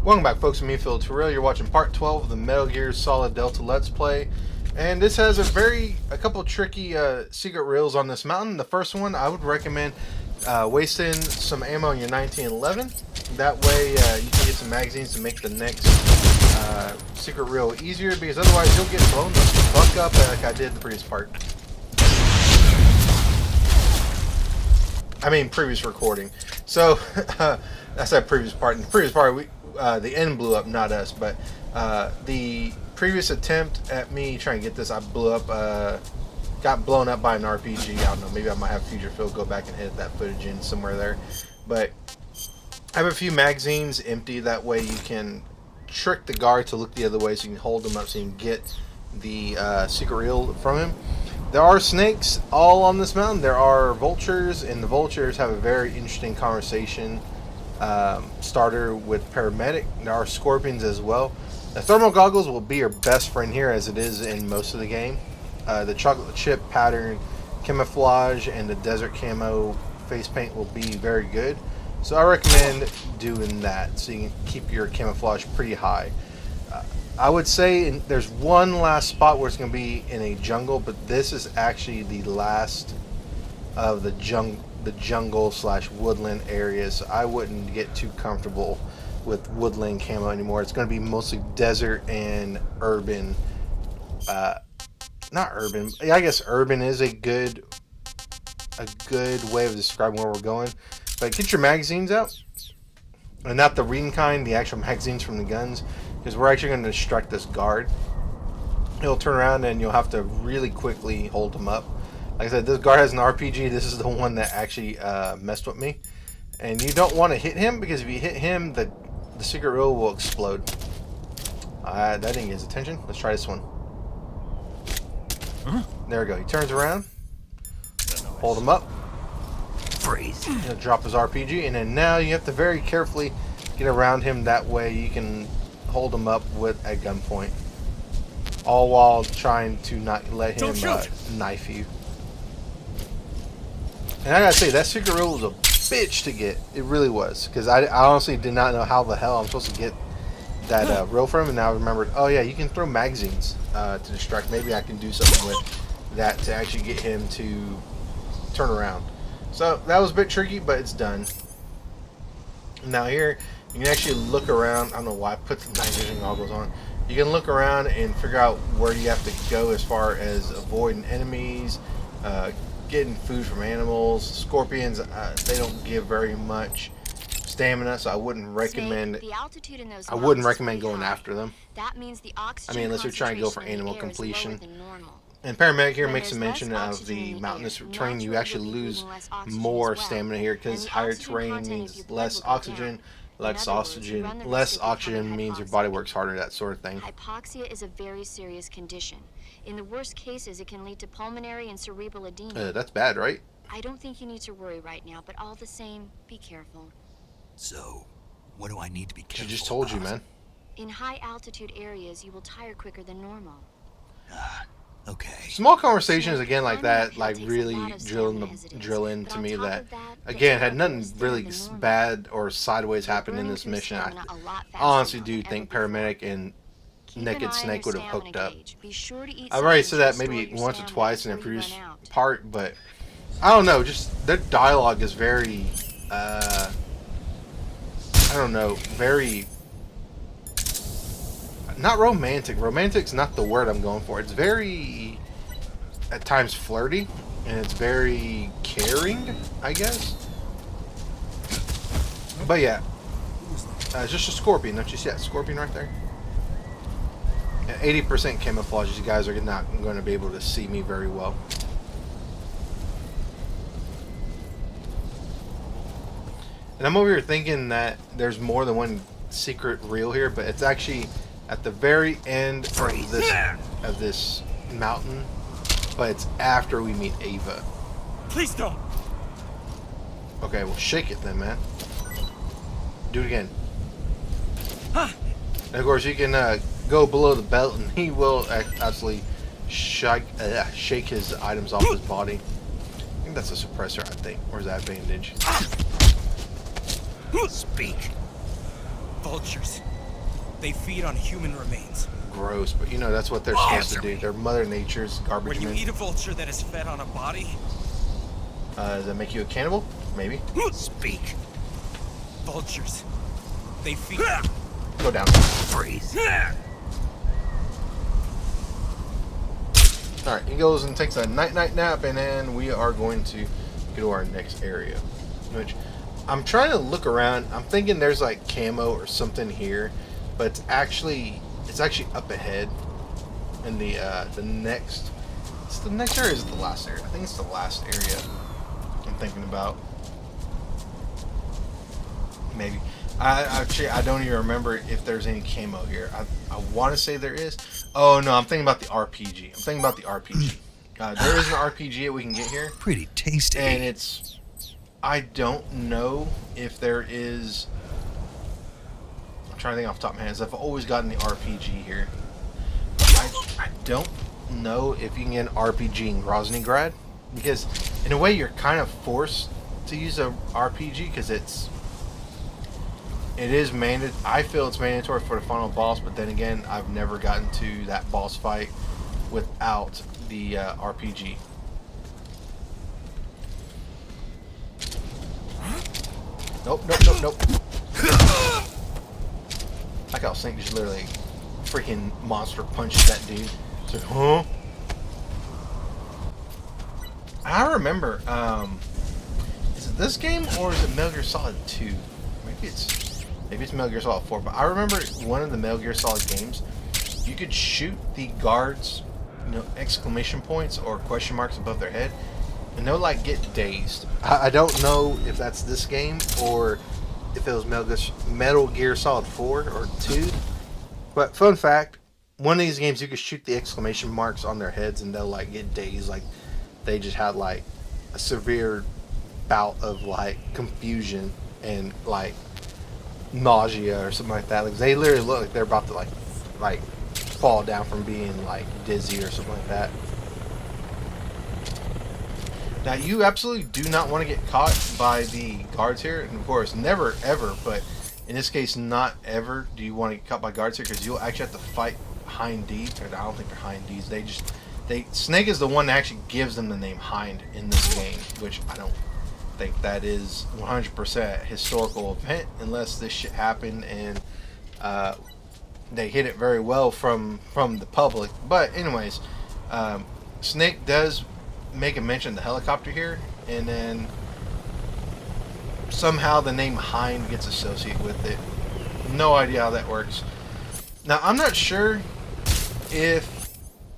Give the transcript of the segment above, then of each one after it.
Welcome back, folks, to me, Phil Terrell. You're watching part 12 of the Metal Gear Solid Delta Let's Play. And this has a couple tricky secret reels on this mountain. The first one, I would recommend wasting some ammo on your 1911. That way you can get some magazines to make the next secret reel easier, because otherwise you'll get blown the fuck up like I did in the previous part. I mean, previous recording. So, that's that previous part. In the previous part, the end blew up, not us, but the previous attempt at me trying to get this, I blew up, got blown up by an RPG. I don't know, maybe I might have Future Phil go back and edit that footage in somewhere there. But I have a few magazines empty, that way you can trick the guard to look the other way so you can hold him up so you can get the secret reel from him. There are snakes all on this mountain. There are vultures, and the vultures have a very interesting conversation starter with paramedic. There are scorpions as well. The thermal goggles will be your best friend here, as it is in most of the game. The chocolate chip pattern camouflage and the desert camo face paint will be very good. So I recommend doing that so you can keep your camouflage pretty high. I would say there's one last spot where it's going to be in a jungle, but this is actually the last of the jungle slash woodland areas. So I wouldn't get too comfortable with woodland camo anymore. It's going to be mostly desert and urban. Not urban. I guess urban is a good way of describing where we're going. But get your magazines out, and not the reading kind, the actual magazines from the guns, because we're actually going to distract this guard. He'll turn around and you'll have to really quickly hold him up. Like I said, this guard has an RPG. This is the one that actually messed with me. And you don't want to hit him, because if you hit him, the secret reel will explode. That didn't get his attention. Let's try this one. There we go. He turns around. Hold him up. Freeze. He'll drop his RPG, and then now you have to very carefully get around him. That way you can hold him up with a gunpoint, all while trying to not let him knife you. And I gotta say, that secret reel was a bitch to get. It really was, because I honestly did not know how the hell I'm supposed to get that reel from him, and now I remembered, oh yeah, you can throw magazines to distract. Maybe I can do something with that to actually get him to turn around. So that was a bit tricky, but it's done. Now here, you can actually look around. I don't know why I put the night vision goggles on. You can look around and figure out where you have to go as far as avoiding enemies, getting food from animals. Scorpions, they don't give very much stamina, so I wouldn't recommend. I wouldn't recommend going after them. That means the I mean, unless you're trying to go for animal completion. And paramedic here makes a mention of the mountainous terrain. You actually lose more stamina here, because higher terrain means less oxygen. Less oxygen means your body works harder, that sort of thing. Hypoxia is a very serious condition. In the worst cases, it can lead to pulmonary and cerebral edema. That's bad, right? I don't think you need to worry right now, but all the same, be careful. So, what do I need to be careful She just told you, man. In high altitude areas, you will tire quicker than normal. Okay. Small conversations again like that, like really drill into me that, again, had nothing really bad or sideways happen in this mission. I honestly do think paramedic and Naked Snake would have hooked up. I've already said that maybe once or twice in a previous part, but I don't know, just their dialogue is very, I don't know, very, not romantic. Romantic's not the word I'm going for. It's very, at times, flirty, and it's very caring, I guess. But yeah, it's just a scorpion. Don't you see that scorpion right there? 80% camouflage. You guys are not going to be able to see me very well. And I'm over here thinking that there's more than one secret reel here, but it's actually at the very end of this mountain, but it's after we meet Ava. Please don't. Okay, well, shake it then, man. Do it again. And of course, you can go below the belt, and he will actually shake his items off his body. I think that's a suppressor, I think. Or is that a bandage? Speak. Vultures. They feed on human remains. Gross, but you know that's what they're supposed to Answer do. me. They're Mother Nature's garbage When you men. eat a vulture that is fed on a body, Does that make you a cannibal? Maybe. Speak. vultures, they feed. Go down. Freeze. Alright, he goes and takes a night nap, and then we are going to go to our next area. Which, I'm trying to look around. I'm thinking there's like camo or something here, but it's actually up ahead. In the next, it's the next area. Is it the last area? I think it's the last area I'm thinking about. Maybe. I don't even remember if there's any camo here. I want to say there is. Oh no, I'm thinking about the RPG. I'm thinking about the RPG. There is an RPG that we can get here, Pretty tasty. and it's. I don't know if there is. I'm trying to think off the top of my head. I've always gotten the RPG here. I don't know if you can get an RPG in Groznyj Grad, because in a way you're kind of forced to use a RPG because it is I feel it's mandatory for the final boss, but then again, I've never gotten to that boss fight without the RPG. Nope. Like how Snake just literally freaking monster punches that dude. It's like, huh? I remember, is it this game or is it Metal Gear Solid 2? Maybe it's Metal Gear Solid 4, but I remember one of the Metal Gear Solid games, you could shoot the guards, exclamation points or question marks above their head, and they'll like get dazed. I don't know if that's this game or if it was Metal Gear Solid 4 or 2. But fun fact, one of these games you could shoot the exclamation marks on their heads and they'll like get dazed, like they just had like a severe bout of like confusion and like nausea or something like that. Like they literally look like they're about to like fall down from being like dizzy or something like that. Now you absolutely do not want to get caught by the guards here, and of course never ever, but in this case not ever do you want to get caught by guards here, because you'll actually have to fight Hind. Or I don't think they're Hindies. Snake is the one that actually gives them the name Hind in this game, which I don't think that is 100% historical event unless this shit happened and they hid it very well from the public. But anyways, Snake does make a mention of the helicopter here, and then somehow the name Hind gets associated with it. No idea how that works. Now I'm not sure if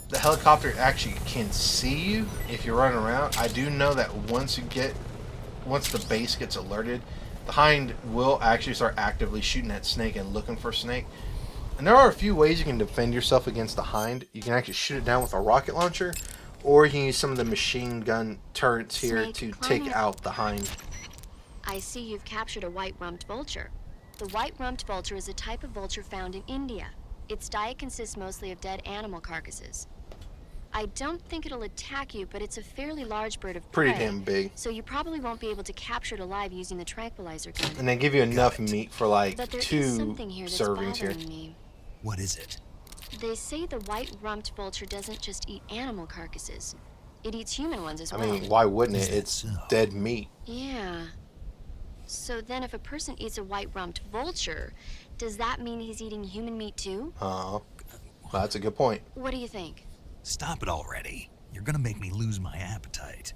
the helicopter actually can see you if you're running around. I do know that once the base gets alerted, the Hind will actually start actively shooting at Snake and looking for Snake. And there are a few ways you can defend yourself against the Hind. You can actually shoot it down with a rocket launcher, or you can use some of the machine gun turrets here Snake, to climb take it. out the Hind. I see you've captured a white-rumped vulture. The white-rumped vulture is a type of vulture found in India. Its diet consists mostly of dead animal carcasses. I don't think it'll attack you, but it's a fairly large bird of prey. Pretty damn big. So you probably won't be able to capture it alive using the tranquilizer gun. And they give you enough meat for like But there is 2 something here that's servings here. bothering me. What is it? They say the white-rumped vulture doesn't just eat animal carcasses. It eats human ones as I well. mean, why wouldn't Is it? that It's so? dead meat. Yeah. So then if a person eats a white-rumped vulture, does that mean he's eating human meat too? Well, that's a good point. What do you think? Stop it already. You're gonna make me lose my appetite.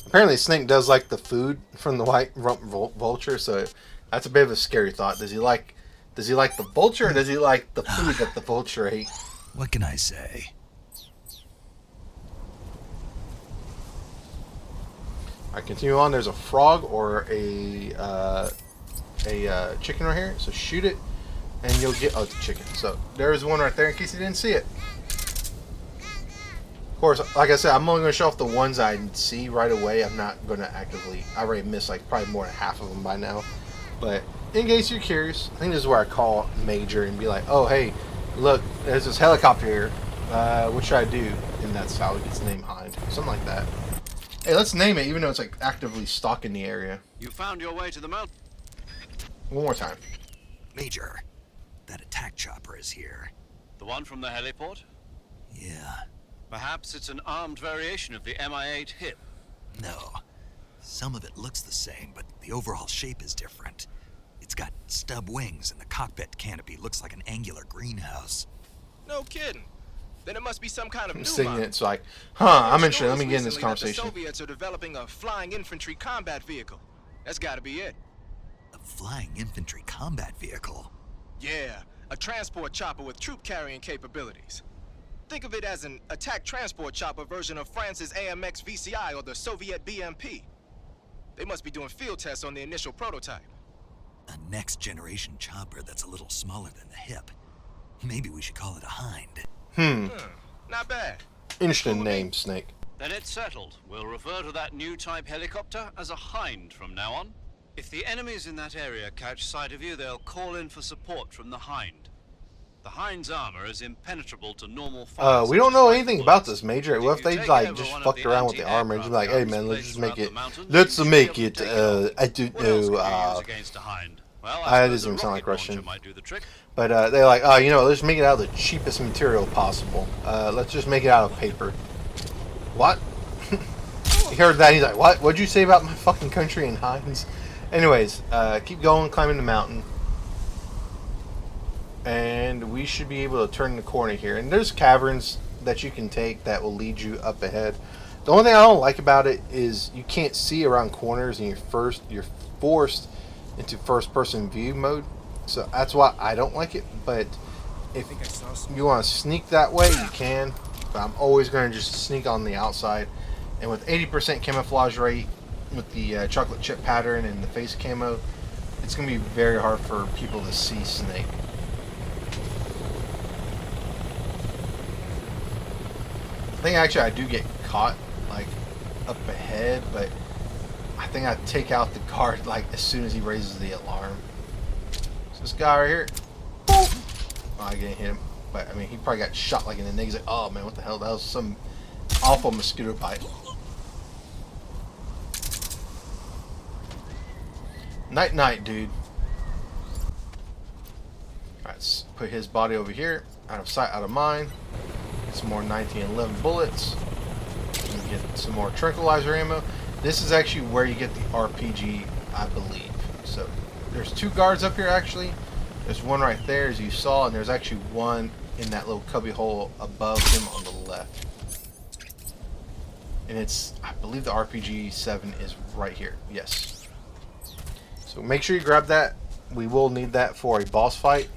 Apparently, Snake does like the food from the white rump vulture, so that's a bit of a scary thought. Does he like the vulture, or does he like the food that the vulture ate? What can I say? I continue on. There's a frog or a chicken right here, so shoot it, and you'll get. Oh, it's a chicken. So there's one right there in case you didn't see it. Of course, like I said, I'm only going to show off the ones I see right away. I'm not going to actively. I already missed like probably more than half of them by now. But in case you're curious, I think this is where I call Major and be like, "Oh, hey, look, there's this helicopter here. What should I do?" And that's how it gets named Hind, something like that. Hey, let's name it, even though it's like actively stalking the area. You found your way to the mountain. One more time. Major, that attack chopper is here. The one from the heliport? Yeah. Perhaps it's an armed variation of the Mi-8 hip. No. Some of it looks the same, but the overall shape is different. It's got stub wings, and the cockpit canopy looks like an angular greenhouse. No kidding. Then it must be some kind of new Seeing model. it's like, huh, I'm interested. Let me get in this Recently that conversation. The Soviets are developing a flying infantry combat vehicle. That's got to be it. A flying infantry combat vehicle. Yeah, a transport chopper with troop carrying capabilities. Think of it as an attack transport chopper version of France's AMX VCI or the Soviet BMP. They must be doing field tests on the initial prototype. A next-generation chopper that's a little smaller than the hip. Maybe we should call it a Hind. Not bad. Interesting name, Snake. Then it's settled. We'll refer to that new type helicopter as a Hind from now on. If the enemies in that area catch sight of you, they'll call in for support from the Hind. The Hind's armor is impenetrable to normal fire. We don't know anything bullets. about this, Major. But What if if you they take like over just one of fucked the around with the armor and just be like, hey anti-aircraft man, let's guns just make placed it, throughout the mountains, let's you should make be able it, to take over. I don't What else know, could you use against a Hind? Well, that I doesn't suppose sound a like rocket Russian. launcher might do the trick. but they're like, oh, you know, let's make it out of the cheapest material possible. Let's just make it out of paper. What? He heard that, he's like, what? What'd you say about my fucking country and Hinds? Anyways, keep going, climbing the mountain. And we should be able to turn the corner here. And there's caverns that you can take that will lead you up ahead. The only thing I don't like about it is you can't see around corners and you're forced into first-person view mode. So that's why I don't like it. But if you want to sneak that way, you can. But I'm always going to just sneak on the outside. And with 80% camouflage rate, with the chocolate chip pattern and the face camo, it's going to be very hard for people to see Snake. I think actually I do get caught like up ahead, but I think I take out the guard like as soon as he raises the alarm. So this guy right here, boop. Oh, I didn't hit him, but I mean he probably got shot like in the neck. He's like, oh man, what the hell? That was some awful mosquito bite. Night night, dude. Alright, let's put his body over here, out of sight, out of mind. Some more 1911 bullets. And get some more tranquilizer ammo. This is actually where you get the RPG, I believe. So there's two guards up here actually. There's one right there as you saw, and there's actually one in that little cubby hole above him on the left. And it's, I believe the RPG 7 is right here. Yes. So make sure you grab that. We will need that for a boss fight.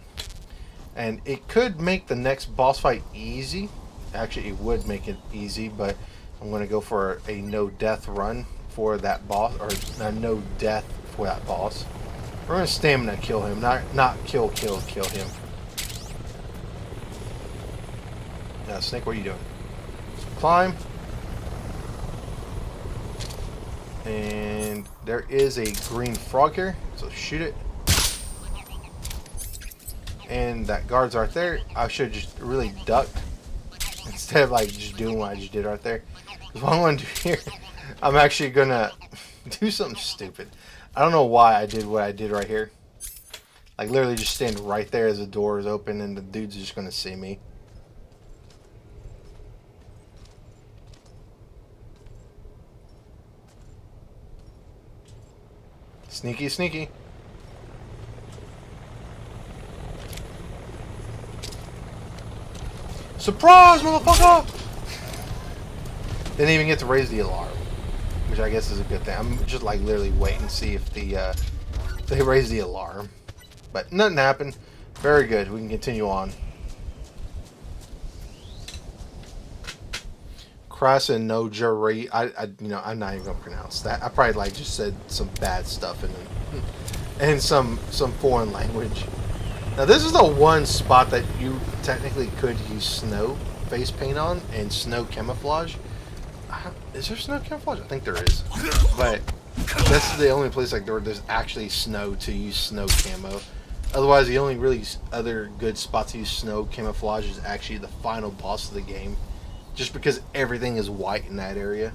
And it could make the next boss fight easy. Actually, it would make it easy, but I'm going to go for a no-death run for that boss, or a no-death for that boss. We're going to stamina kill him, not kill him. Now, Snake, what are you doing? Climb. And there is a green frog here, so shoot it. And that guard's right there. I should just really duck instead of like just doing what I just did right there. Because what I'm going to do here, I'm actually going to do something stupid. I don't know why I did what I did right here. Like literally just stand right there as the door is open and the dude's just going to see me. Sneaky, sneaky. Surprise, motherfucker! Didn't even get to raise the alarm, which I guess is a good thing. I'm just like literally waiting to see if they raise the alarm, but nothing happened. Very good. We can continue on. Krasnojari. I'm not even gonna pronounce that. I probably like just said some bad stuff in some foreign language. Now this is the one spot that you technically could use snow face paint on and snow camouflage. Is there snow camouflage? I think there is, but that's the only place like there's actually snow to use snow camo. Otherwise, the only really other good spot to use snow camouflage is actually the final boss of the game, just because everything is white in that area.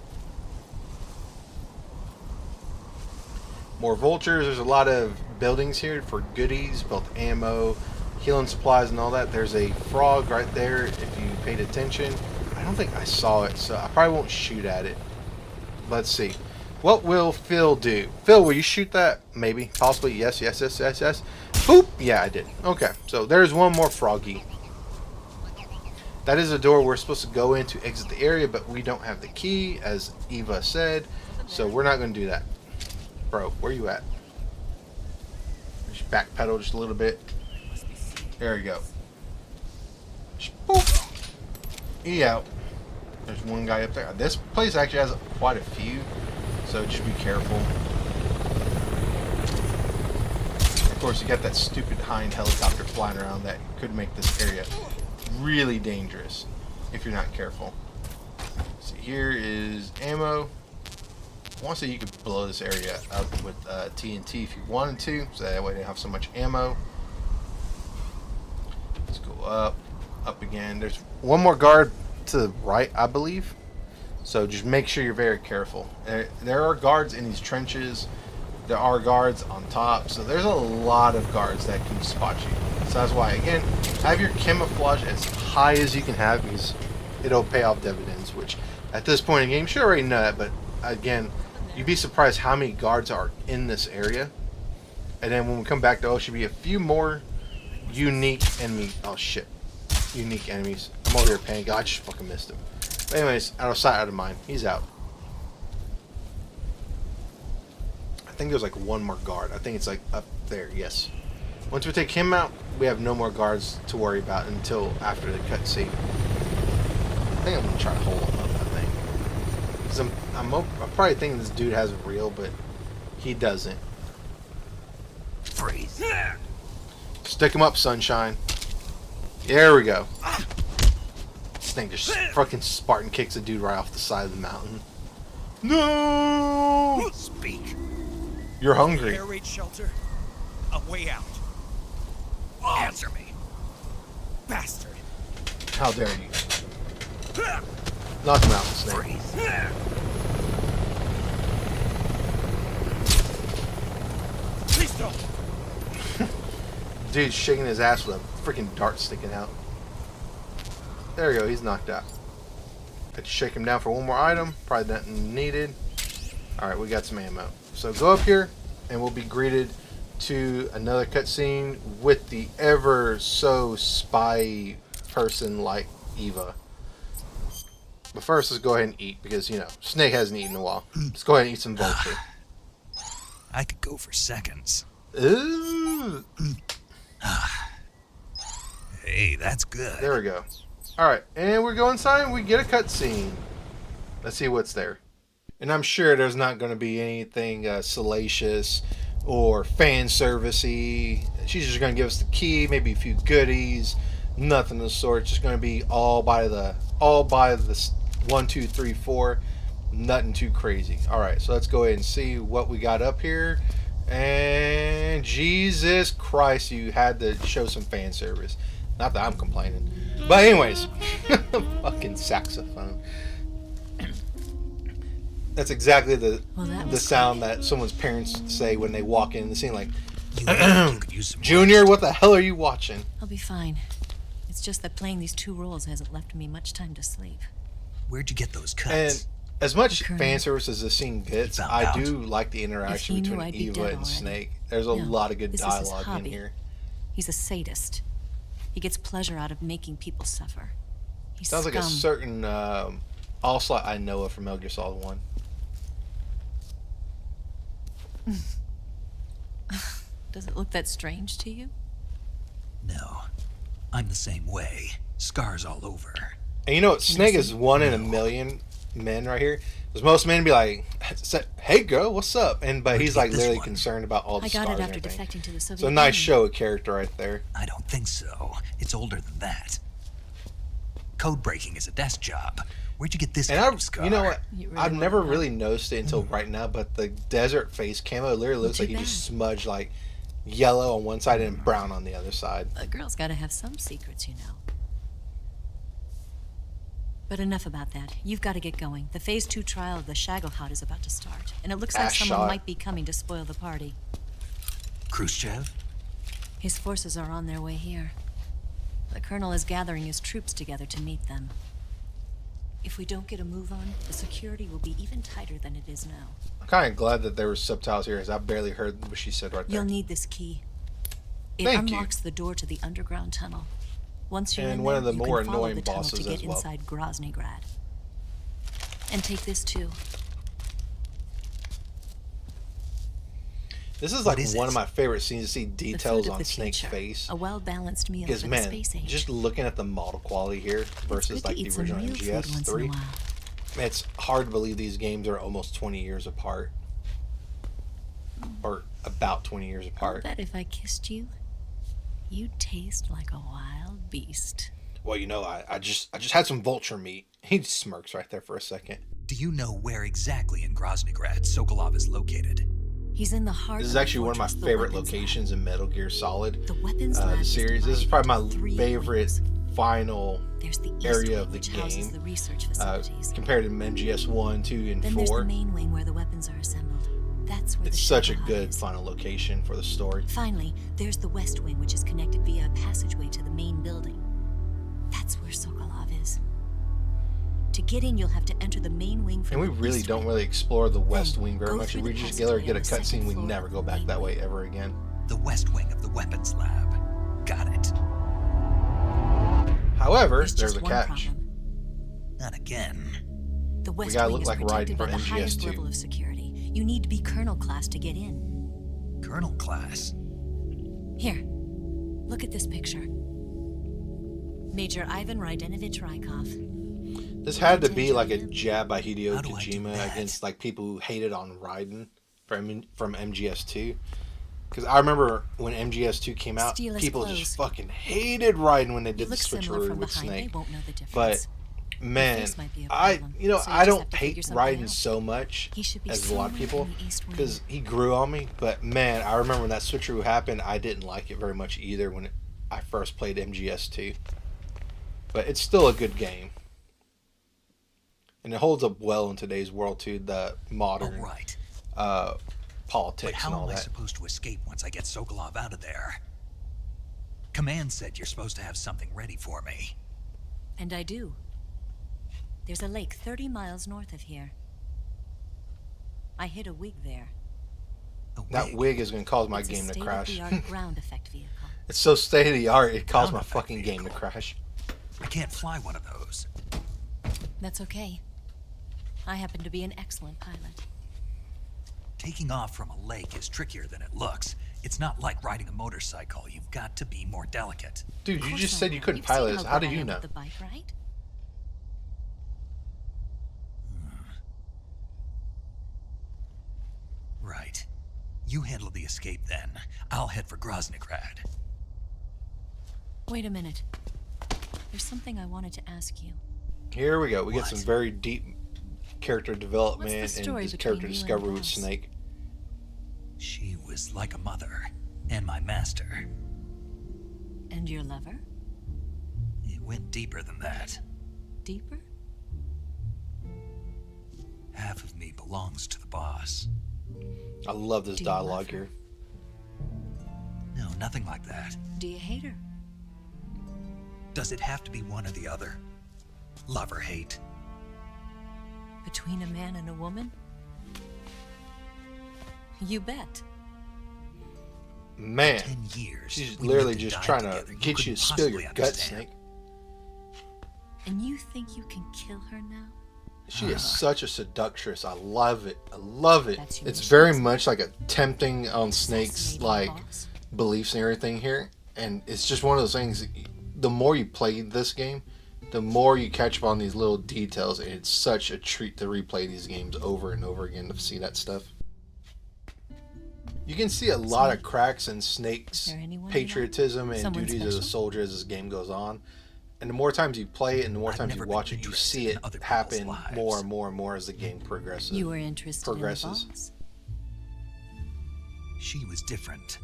More vultures. There's a lot of buildings here for goodies, both ammo, healing supplies, and all that. There's a frog right there if you paid attention. I don't think I saw it, so I probably won't shoot at it. Let's see. What will Phil do? Phil, will you shoot that? Maybe. Possibly. Yes, yes, yes, yes, yes. Boop! Yeah, I did. Okay, so there's one more froggy. That is a door we're supposed to go in to exit the area, but we don't have the key, as Eva said, so we're not going to do that. Bro, where you at? Just backpedal just a little bit. There we go. Just boop. E out. There's one guy up there. This place actually has quite a few, so just be careful. Of course, you got that stupid Hind helicopter flying around that could make this area really dangerous if you're not careful. So here is ammo. I want to say you could blow this area up with TNT if you wanted to, so that way they don't have so much ammo. Let's go up again. There's one more guard to the right, I believe. So just make sure you're very careful. There are guards in these trenches. There are guards on top. So there's a lot of guards that can spot you. So that's why, again, have your camouflage as high as you can have, because it'll pay off dividends, which at this point in the game, you should already know that, but again, you'd be surprised how many guards are in this area. And then when we come back, there should be a few more unique enemies. Oh shit. Unique enemies. I'm over here panicking. I just fucking missed him. But anyways, out of sight, out of mind. He's out. I think there's like one more guard. I think it's like up there. Yes. Once we take him out, we have no more guards to worry about until after the cutscene. I think I'm gonna try to hold him up. I think. Because I'm probably thinking this dude has a reel, but he doesn't. Freeze. Stick him up, sunshine. There we go. Snake just fucking Spartan kicks a dude right off the side of the mountain. No! Speak. You're hungry. Air raid shelter. A way out. Answer me. Bastard. How dare you? Knock him out, Snake. Freeze. Please don't. Dude's shaking his ass with a freaking dart sticking out. There we go, he's knocked out. Had to shake him down for one more item. Probably nothing needed. Alright, we got some ammo. So go up here, and we'll be greeted to another cutscene with the ever so spy person like Eva. But first, let's go ahead and eat, because, you know, Snake hasn't eaten in a while. Let's go ahead and eat some vulture. I could go for seconds. Ooh. Hey, that's good. There we go. Alright, and we go inside and we get a cutscene. Let's see what's there. And I'm sure there's not going to be anything salacious or fan servicey. She's just going to give us the key, maybe a few goodies, nothing of the sort. It's just going to be all by the 1, 2, 3, 4. Nothing too crazy. Alright, so let's go ahead and see what we got up here. And Jesus Christ, you had to show some fan service. Not that I'm complaining. But anyways, fucking saxophone. That's exactly the sound that someone's parents say when they walk in the scene, like, You could use some Junior, rest. what the hell are you watching? I'll be fine. It's just that playing these two roles hasn't left me much time to sleep. Where'd you get those cuts? And as much The Colonel. fan service as this scene gets, Found I out. do like the interaction If he knew between I'd be Eva dead and already. Snake. There's a No, lot of good this is his dialogue in hobby. here. He's a sadist. He gets pleasure out of making people suffer. He's Sounds like a scum. certain Ocelot I know of from Metal Gear Solid 1. Does it look that strange to you? No. I'm the same way. Scars all over. And you know what? Snake is one in a million men right here. Because most men be like, "Hey girl, what's up?" But Where'd he's you get like this literally one? concerned about all the I got scars it and after everything. defecting to the Soviet So a nice Union. show of character right there. I don't think so. It's older than that. Code breaking is a desk job. Where'd you get this And kind of scar? you know what? You really I've wanna never know? really noticed it until right now. But the desert face camo literally looks Too like you just bad. smudged like yellow on one side and brown on the other side. A girl's got to have some secrets, you know. But enough about that. You've got to get going. The Phase 2 trial of the Shagelhot is about to start, and it looks like someone shot. might be coming to spoil the party. Khrushchev? His forces are on their way here. The Colonel is gathering his troops together to meet them. If we don't get a move on, the security will be even tighter than it is now. I'm kind of glad that there were subtitles here, because I barely heard what she said right there. You'll need this key. It Thank you. unlocks the door to the underground tunnel. Once you're And in one there, of the you more can follow annoying the tunnel bosses to get as well. inside Groznyj Grad. And take this too. This is What like is one it? of my favorite scenes to see The details food of on the Snake's future. face. A well-balanced meal Because for the man, space age. just looking at the model quality here It's versus good to like the eat some original real food once in a MGS3, while. it's hard to believe these games are almost 20 years apart. Or about 20 years I'll apart. bet if I kissed you, you'd taste like a wild beast. Well, you know, I just had some vulture meat. He smirks right there for a second. Do you know where exactly in Groznyj Grad Sokolov is located? He's in the heart This is of the actually one of my fortress, the favorite weapons locations in Metal Gear Solid. lab. The weapons lab The is series. This is divided probably into my 3 favorite wings. final There's the east area wing, of the which houses game, the research facilities. compared to MGS 1, 2, and Then there's the 4. main wing where the weapons are assembled. That's where It's the such a Shagelhot good is. final location for the story. Finally, there's the west wing, which is connected via a passageway to the main building. That's where Sokolov is. To get in, you'll have to enter the main wing from And we the really east don't wing. really explore the West Then Wing very go much. through We the just get a passageway on the cutscene. second We floor never of go the back main that way wing. ever again. The west wing of the weapons lab. Got it. However, There's there's just a one catch. problem. Not again. The west gotta wing look is like protected Raiden by from the highest MGS2. level of security. You need to be Colonel class to get in. Colonel class. Here, look at this picture. Major Ivan Raidenovich Rykov. This had to be like a jab by Hideo How do I do Kojima that? against like people who hated on Raiden from MGS2. Because I remember when MGS2 came out, Steal his people clothes. just fucking hated Raiden when they You did the look similar switcheroo from with behind. Snake. They won't know the difference. But man, face might be a I problem, you know so you I just have don't to hate figure something Raiden out. so much He should be as a lot of somewhere people in the East Wing. because he grew on me. But man, I remember when that switcheroo happened, I didn't like it very much either when I first played MGS2. But it's still a good game. And it holds up well in today's world too, the modern All right. But politics how and all am I that. supposed to escape once I get Sokolov out of there? Command said you're supposed to have something ready for me. And I do. There's a lake 30 miles north of here. I hid a wig there. A That wig is going to cause my It's game a to crash. state-of-the-art ground effect vehicle. It's so state of the art, it caused Ground my effect fucking game to vehicle. crash. I can't fly one of those. That's okay. I happen to be an excellent pilot. Taking off from a lake is trickier than it looks. It's not like riding a motorcycle. You've got to be more delicate. Dude, Of you course just I said you know. couldn't You've pilot seen this. how How good do I you am know? with the bike, right? Right. You handle the escape then. I'll head for Groznyj Grad. Wait a minute. There's something I wanted to ask you. Here we go. We get What? some very deep character development What's the and story this between character you and discovery the with boss? Snake. She was like a mother, and my master. And your lover? It went deeper than that. Deeper? Half of me belongs to the boss. I love this Do you dialogue love her? here. No, nothing like that. Do you hate her? Does it have to be one or the other? Love or hate? Between a man and a woman? You bet. Man, 10 years. she's we literally lived and just died trying together. to You get you couldn't to spill your possibly guts, understand. Snake. And you think you can kill her now? She is such a seductress. I love it. I love it. That's your It's mission, very isn't it? much like a tempting on Snake's Assassinating the like boss? beliefs and everything here, and it's just one of those things. The more you play this game, the more you catch up on these little details, and it's such a treat to replay these games over and over again to see that stuff. You can see a lot of cracks in Snake's Is there anyone you like? patriotism and Someone duties as a special? soldier as this game goes on. And the more times you play it and the more I've times you never watch been it, you interested see in it other people's happen lives. more and more and more as the game progresses. You were interested Progresses. in the boss? She was different.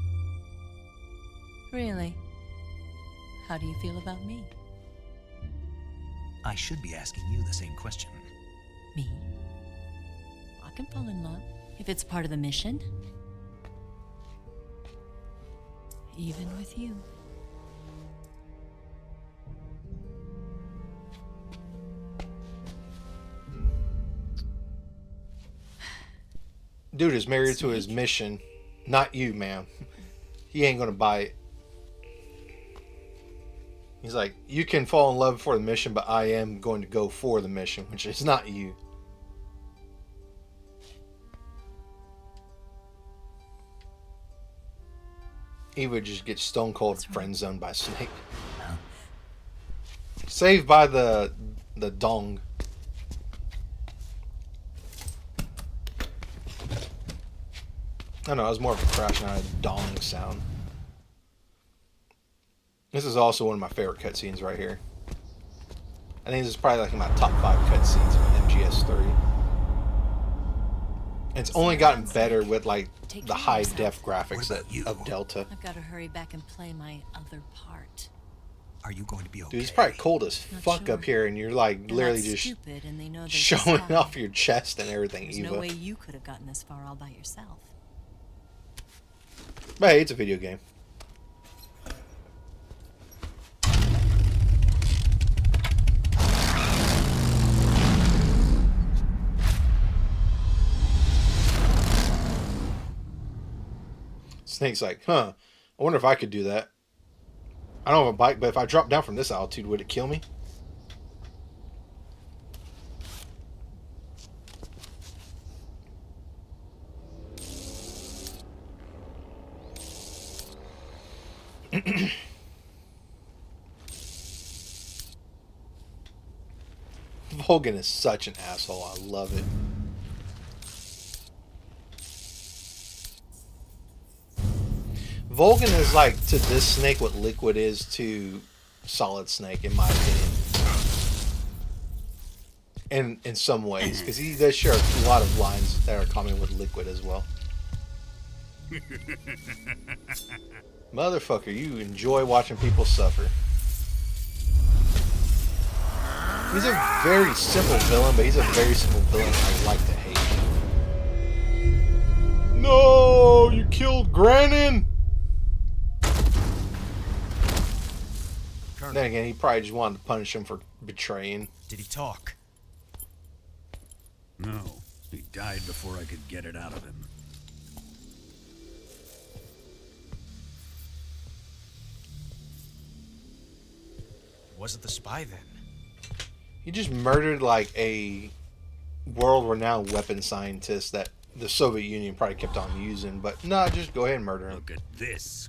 Really? How do you feel about me? I should be asking you the same question. Me? I can fall in love if it's part of the mission. Even with you. Dude is married to his mission, not you, ma'am. He ain't gonna buy it. He's like, you can fall in love for the mission, but I am going to go for the mission, which is not you. He would just get stone cold friend zoned by Snake. Saved by the dong. I don't know, it was more of a crash, not a dong sound. This is also one of my favorite cutscenes right here. I think this is probably like my top 5 cutscenes of MGS3. And it's only gotten better with like the high def graphics of Delta. I've got to hurry back and play my other part. Are you going to be okay? Dude, it's probably cold as Not fuck sure. up here, and you're like They're literally not just stupid, and they know there's a showing spy. off your chest and everything, There's Eva. no way you could have gotten this far all by yourself. But hey, it's a video game. Snake's like, huh, I wonder if I could do that. I don't have a bike, but if I drop down from this altitude, would it kill me? Hogan is such an asshole. I love it. Volgan is like to this Snake what Liquid is to Solid Snake, in my opinion. And in some ways, because he does share a lot of lines that are common with Liquid as well. Motherfucker, you enjoy watching people suffer. He's a very simple villain, but he's a very simple villain I like to hate. No, you killed Granin! Colonel, Then again, he probably just wanted to punish him for betraying. did he talk? No, he died before I could get it out of him. Wasn't the spy then? He just murdered like a world-renowned weapon scientist that the Soviet Union probably kept on using, but no, just go ahead and murder him. Look at this.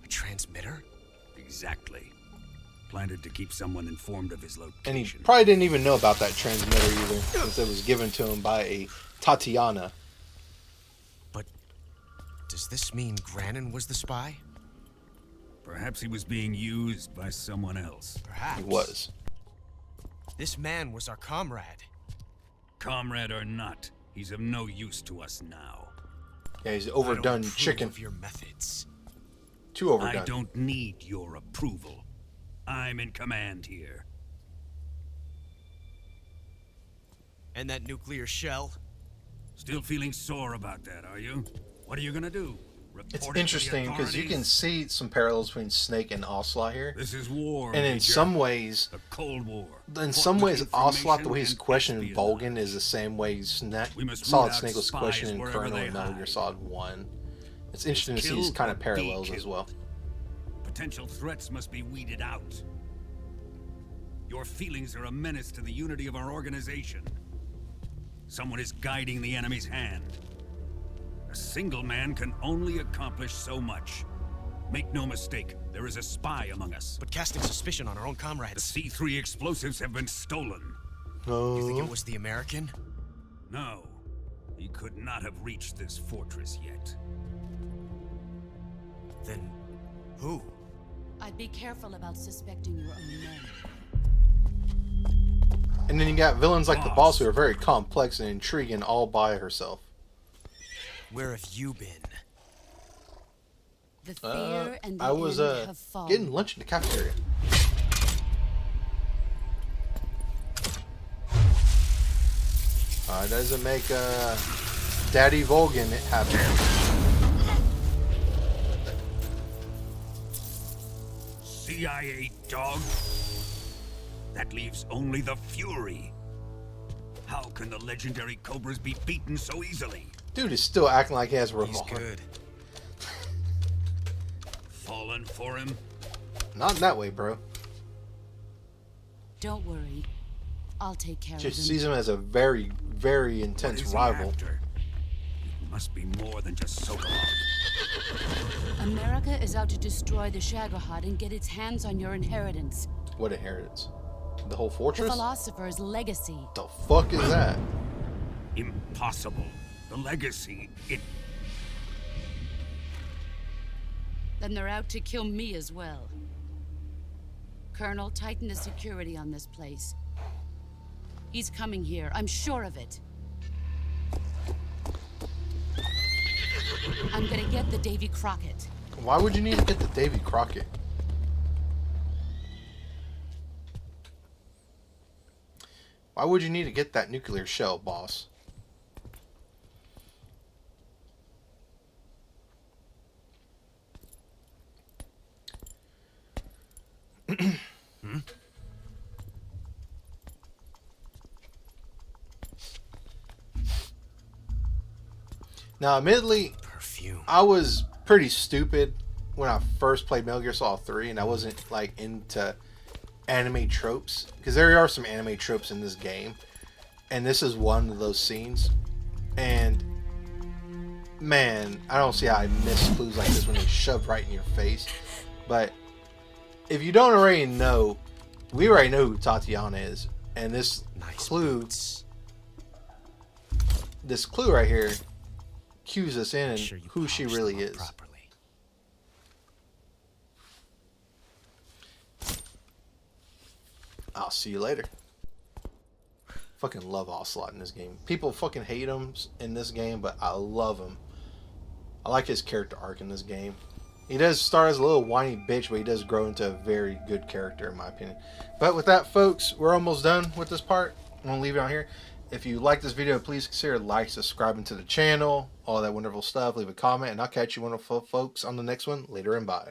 A transmitter? Exactly. Planted to keep someone informed of his location. And he probably didn't even know about that transmitter either, since it was given to him by a Tatiana. But does this mean Granin was the spy? Perhaps he was being used by someone else. Perhaps. He was. This man was our comrade. Comrade or not, he's of no use to us now. Yeah, he's I overdone don't approve chicken. of your methods. Too overdone. I don't need your approval. I'm in command here. And that nuclear shell? Still feeling sore about that, are you? What are you gonna do? It's Report it to the interesting because you can authorities? see some parallels between Snake and Ocelot here. This is war, And in Major. some ways, A Cold War. in Fought some with ways, Ocelot, the way he's information questioning and Volgan espionage. is the same way We must root Solid out Snake was spies questioning wherever Colonel they in Metal Gear hide. Solid 1. It's interesting to see these Kill kind or of be parallels as killed. well. Potential threats must be weeded out. Your feelings are a menace to the unity of our organization. Someone is guiding the enemy's hand. A single man can only accomplish so much. Make no mistake, there is a spy among us. But casting suspicion on our own The comrades. C3 explosives have been stolen. You think Oh, it was the American? No, he could not have reached this fortress yet. Then who? I'd be careful about suspecting your own men. and then you got villains like the boss who are very complex and intriguing all by herself. Where have you been? The fear and the I was end have fallen. getting lunch in the cafeteria. Doesn't make Daddy Volgan happy. CIA dog? That leaves only the Fury. How can the legendary Cobras be beaten so easily? Dude is still acting like he has a He's revolver. good. Fallen for him? Not in that way, bro. Don't worry. I'll take care of Just him. sees him as a very, very What intense is he rival. after? It must be more than just Sokolov. America is out to destroy the Shagohod and get its hands on your inheritance. What inheritance? The whole The fortress? philosopher's legacy. The fuck is that? Impossible. The legacy, it... Then they're out to kill me as well. Colonel, tighten the security on this place. He's coming here, I'm sure of it. I'm gonna get the Davy Crockett. Why would you need to get the Davy Crockett? Why would you need to get that nuclear shell, boss? Now, admittedly, Perfume. I was pretty stupid when I first played Metal Gear Solid 3, and I wasn't like into anime tropes, because there are some anime tropes in this game, and this is one of those scenes. And man, I don't see how I miss clues like this when they shove right in your face. But if you don't already know, we already know who Tatiana is, and this Nice clue, boots. this clue right here, cues us in Make and sure you who she polish really them up is. properly. I'll see you later. Fucking love Ocelot in this game. People fucking hate him in this game, but I love him. I like his character arc in this game. He does start as a little whiny bitch, but he does grow into a very good character, in my opinion. But with that, folks, we're almost done with this part. I'm going to leave it on here. If you like this video, please consider like, subscribing to the channel, all that wonderful stuff. Leave a comment, and I'll catch you wonderful folks on the next one. Later and bye.